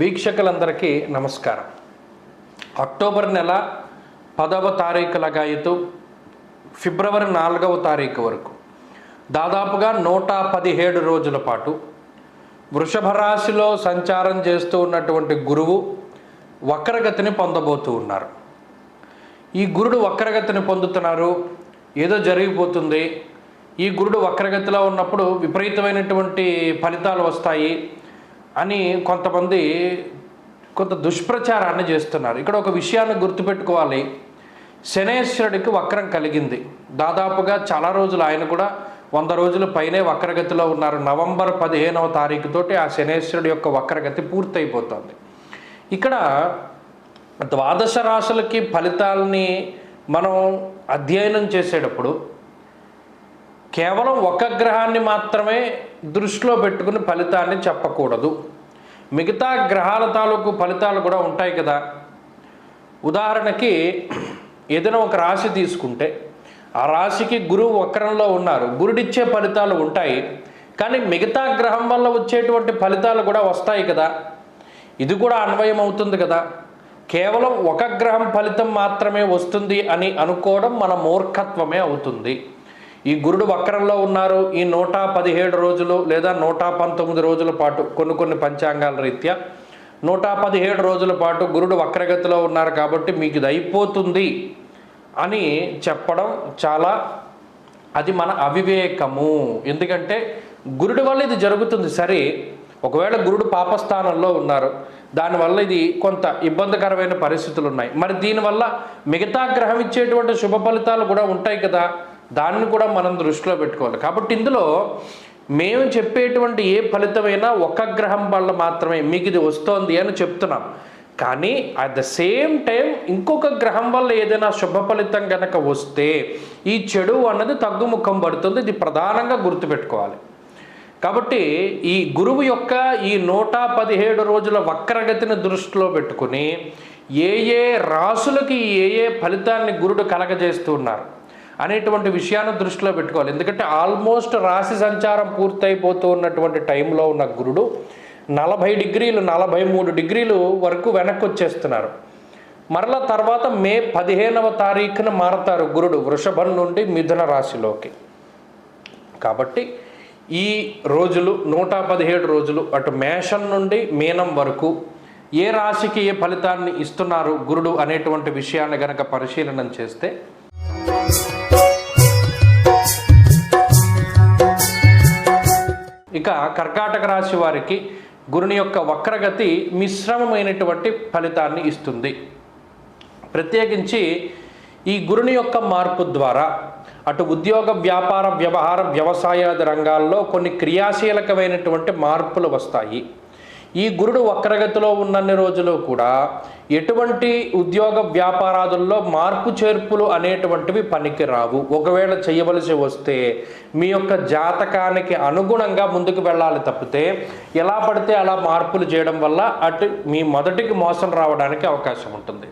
వీక్షకులందరికీ నమస్కారం. అక్టోబర్ నెల 10వ తారీఖు లగాయతు ఫిబ్రవరి 4వ తారీఖు వరకు దాదాపుగా 117 రోజుల పాటు వృషభ రాశిలో సంచారం చేస్తూ ఉన్నటువంటి గురువు వక్రగతిని పొందబోతూ ఉన్నారు. ఈ గురుడు వక్రగతిని పొందుతున్నారు, ఏదో జరిగిపోతుంది. ఈ గురుడు వక్రగతిలో ఉన్నప్పుడు విపరీతమైనటువంటి ఫలితాలు వస్తాయి అని కొంతమంది కొంత దుష్ప్రచారాన్ని చేస్తున్నారు. ఇక్కడ ఒక విషయాన్ని గుర్తుపెట్టుకోవాలి. శనేశ్వరుడికి వక్రం కలిగింది. దాదాపుగా చాలా రోజులు, ఆయన కూడా 100 రోజుల పైనే వక్రగతిలో ఉన్నారు. నవంబర్ 15వ తారీఖుతోటి ఆ శనేశ్వరుడి యొక్క వక్రగతి పూర్తయిపోతుంది. ఇక్కడ ద్వాదశ రాశులకి ఫలితాలని మనం అధ్యయనం చేసేటప్పుడు కేవలం ఒక గ్రహాన్ని మాత్రమే దృష్టిలో పెట్టుకుని ఫలితాన్ని చెప్పకూడదు. మిగతా గ్రహాల తాలూకు ఫలితాలు కూడా ఉంటాయి కదా. ఉదాహరణకి ఏదైనా ఒక రాశి తీసుకుంటే ఆ రాశికి గురువు వక్రంలో ఉన్నారు, గురుడిచ్చే ఫలితాలు ఉంటాయి. కానీ మిగతా గ్రహం వల్ల వచ్చేటువంటి ఫలితాలు కూడా వస్తాయి కదా. ఇది కూడా అన్వయం అవుతుంది కదా. కేవలం ఒక గ్రహం ఫలితం మాత్రమే వస్తుంది అని అనుకోవడం మన మూర్ఖత్వమే అవుతుంది. ఈ గురుడు వక్రంలో ఉన్నారు. ఈ 117 రోజులు లేదా 119 రోజుల పాటు కొన్ని పంచాంగాల రీత్యా 117 రోజుల పాటు గురుడు వక్రగతిలో ఉన్నారు కాబట్టి మీకు ఇది అయిపోతుంది అని చెప్పడం అది మన అవివేకము. ఎందుకంటే గురుడి వల్ల ఇది జరుగుతుంది సరే. ఒకవేళ గురుడు పాపస్థానంలో ఉన్నారు, దానివల్ల ఇది కొంత ఇబ్బందికరమైన పరిస్థితులు ఉన్నాయి. మరి దీనివల్ల మిగతా గ్రహం ఇచ్చేటువంటి శుభ ఫలితాలు కూడా ఉంటాయి కదా. దాన్ని కూడా మనం దృష్టిలో పెట్టుకోవాలి. కాబట్టి ఇందులో మేము చెప్పేటువంటి ఏ ఫలితమైనా ఒక గ్రహం వల్ల మాత్రమే మీకు ఇది వస్తోంది అని చెప్తున్నాం. కానీ అట్ ద సేమ్ టైం ఇంకొక గ్రహం వల్ల ఏదైనా శుభ ఫలితం కనుక వస్తే ఈ చెడు అన్నది తగ్గుముఖం పడుతుంది. ఇది ప్రధానంగా గుర్తుపెట్టుకోవాలి. కాబట్టి ఈ గురువు యొక్క ఈ 117 రోజుల వక్రగతిని దృష్టిలో పెట్టుకుని ఏ రాసులకి ఏ ఫలితాన్ని గురుడు కలగజేస్తున్నారు అనేటువంటి విషయాన్ని దృష్టిలో పెట్టుకోవాలి. ఎందుకంటే ఆల్మోస్ట్ రాశి సంచారం పూర్తయిపోతూ ఉన్నటువంటి టైంలో ఉన్న గురుడు 40 డిగ్రీలు 43 డిగ్రీలు వరకు వెనక్కి వచ్చేస్తున్నారు. మరలా తర్వాత మే 15వ తారీఖున మారతారు గురుడు వృషభం నుండి మిథున రాశిలోకి. కాబట్టి ఈ రోజులు 117 రోజులు అటు మేషం నుండి మీనం వరకు ఏ రాశికి ఏ ఫలితాన్ని ఇస్తున్నారు గురుడు అనేటువంటి విషయాన్ని గనక పరిశీలన చేస్తే ఇక కర్కాటక రాశి వారికి గురుని యొక్క వక్రగతి మిశ్రమమైనటువంటి ఫలితాన్ని ఇస్తుంది. ప్రత్యేకించి ఈ గురుని యొక్క మార్పు ద్వారా అటు ఉద్యోగ వ్యాపార వ్యవహార వ్యవసాయాది రంగాల్లో కొన్ని క్రియాశీలకమైనటువంటి మార్పులు వస్తాయి. ఈ గురుడు వక్రగతిలో ఉన్నన్ని రోజులు కూడా ఎటువంటి ఉద్యోగ వ్యాపారాదుల్లో మార్పు చేర్పులు అనేటువంటివి పనికి రావు. ఒకవేళ చేయవలసి వస్తే మీ యొక్క జాతకానికి అనుగుణంగా ముందుకు వెళ్ళాలి తప్పితే ఎలా పడితే అలా మార్పులు చేయడం వల్ల అటు మీ మొదటికి మోసం రావడానికి అవకాశం ఉంటుంది.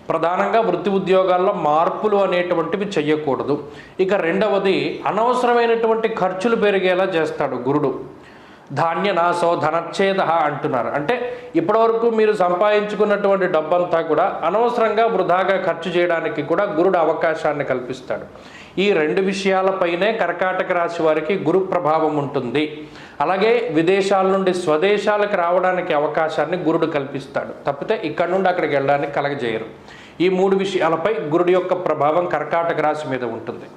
ప్రధానంగా వృత్తి ఉద్యోగాల్లో మార్పులు అనేటువంటివి చెయ్యకూడదు. ఇక రెండవది, అనవసరమైనటువంటి ఖర్చులు పెరిగేలా చేస్తాడు గురుడు. ధాన్యనాశో ధనచ్ఛేద అంటున్నారు. అంటే ఇప్పటివరకు మీరు సంపాదించుకున్నటువంటి డబ్బంతా కూడా అనవసరంగా వృధాగా ఖర్చు చేయడానికి కూడా గురుడు అవకాశాన్ని కల్పిస్తాడు. ఈ 2 విషయాలపైనే కర్కాటక రాశి వారికి గురు ప్రభావం ఉంటుంది. అలాగే విదేశాల నుండి స్వదేశాలకు రావడానికి అవకాశాన్ని గురుడు కల్పిస్తాడు. తప్పితే ఇక్కడ నుండి అక్కడికి వెళ్ళడానికి కలగజేయరు. ఈ 3 విషయాలపై గురుడు యొక్క ప్రభావం కర్కాటక రాశి మీద ఉంటుంది.